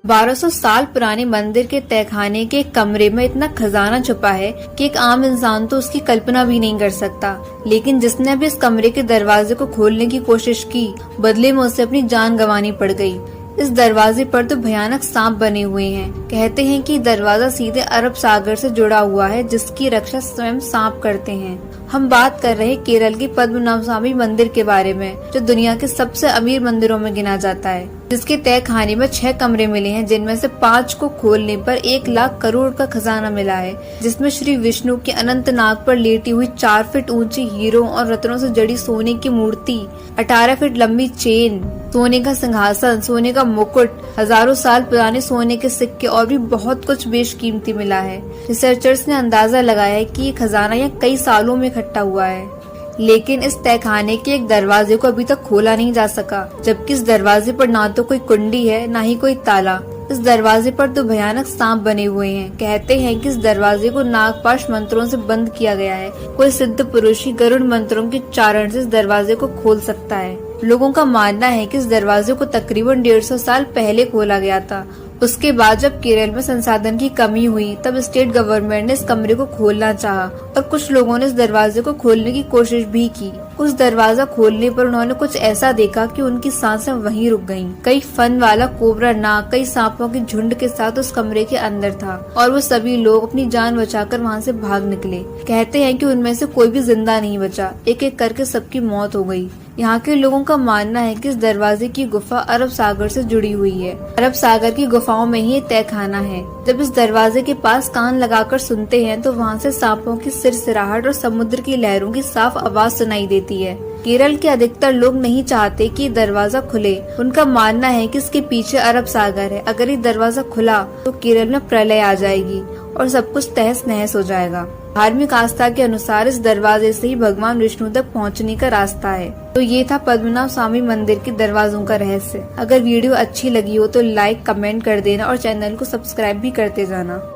1200 साल पुराने मंदिर के तहखाने के एक कमरे में इतना खजाना छुपा है कि एक आम इंसान तो उसकी कल्पना भी नहीं कर सकता। लेकिन जिसने भी इस कमरे के दरवाजे को खोलने की कोशिश की, बदले में उसे अपनी जान गंवानी पड़ गई। इस दरवाजे पर तो भयानक सांप बने हुए हैं। कहते हैं कि दरवाजा सीधे अरब सागर से जुड़ा हुआ है, जिसकी रक्षा स्वयं सांप करते हैं। हम बात कर रहे हैं केरल के पद्मनाभ स्वामी मंदिर के बारे में, जो दुनिया के सबसे अमीर मंदिरों में गिना जाता है, जिसके तहखाने में 6 कमरे मिले हैं, जिनमें से 5 को खोलने पर 1 लाख करोड़ का खजाना मिला है, जिसमें श्री विष्णु के अनंत नाग पर लेटी हुई 4 फीट ऊंची हीरों और रत्नों से जड़ी सोने की मूर्ति, 18 फीट लंबी चेन, सोने का सिंहासन, सोने का मुकुट, हजारों साल पुराने सोने के सिक्के और भी बहुत कुछ बेशकीमती मिला है। रिसर्चर्स ने अंदाजा लगाया है कि ये खजाना यहाँ कई सालों में इकट्ठा हुआ है, लेकिन इस तहखाने के एक दरवाजे को अभी तक खोला नहीं जा सका, जबकि इस दरवाजे पर ना तो कोई कुंडी है, ना ही कोई ताला। इस दरवाजे पर तो भयानक सांप बने हुए हैं। कहते हैं कि इस दरवाजे को नागपाश मंत्रों से बंद किया गया है। कोई सिद्ध पुरुष ही गरुड़ मंत्रों के उच्चारण से इस दरवाजे को खोल सकता है। लोगों का मानना है कि इस दरवाजे को तकरीबन 150 साल पहले खोला गया था। उसके बाद जब केरल में संसाधन की कमी हुई, तब स्टेट गवर्नमेंट ने इस कमरे को खोलना चाहा और कुछ लोगों ने इस दरवाजे को खोलने की कोशिश भी की। उस दरवाजा खोलने पर उन्होंने कुछ ऐसा देखा कि उनकी सांसें वहीं रुक गईं। कई फन वाला कोबरा नाग कई सांपों के झुंड के साथ उस कमरे के अंदर था और वो सभी लोग अपनी जान बचाकर वहाँ से भाग निकले। कहते हैं कि उनमें से कोई भी जिंदा नहीं बचा। एक एक करके सबकी मौत हो गई। यहाँ के लोगों का मानना है कि इस दरवाजे की गुफा अरब सागर से जुड़ी हुई है। अरब सागर की गुफाओं में ही एक तहखाना है। जब इस दरवाजे के पास कान लगाकर सुनते हैं तो वहाँ से सांपों की सिरसिराहट और समुद्र की लहरों की साफ आवाज सुनाई देती है। केरल के अधिकतर लोग नहीं चाहते कि दरवाजा खुले। उनका मानना है कि इसके पीछे अरब सागर है। अगर ये दरवाजा खुला तो केरल में प्रलय आ जाएगी और सब कुछ तहस नहस हो जाएगा। धार्मिक आस्था के अनुसार इस दरवाजे से ही भगवान विष्णु तक पहुंचने का रास्ता है। तो ये था पद्मनाभ स्वामी मंदिर के दरवाजों का रहस्य। अगर वीडियो अच्छी लगी हो तो लाइक, कमेंट कर देना और चैनल को सब्सक्राइब भी करते जाना।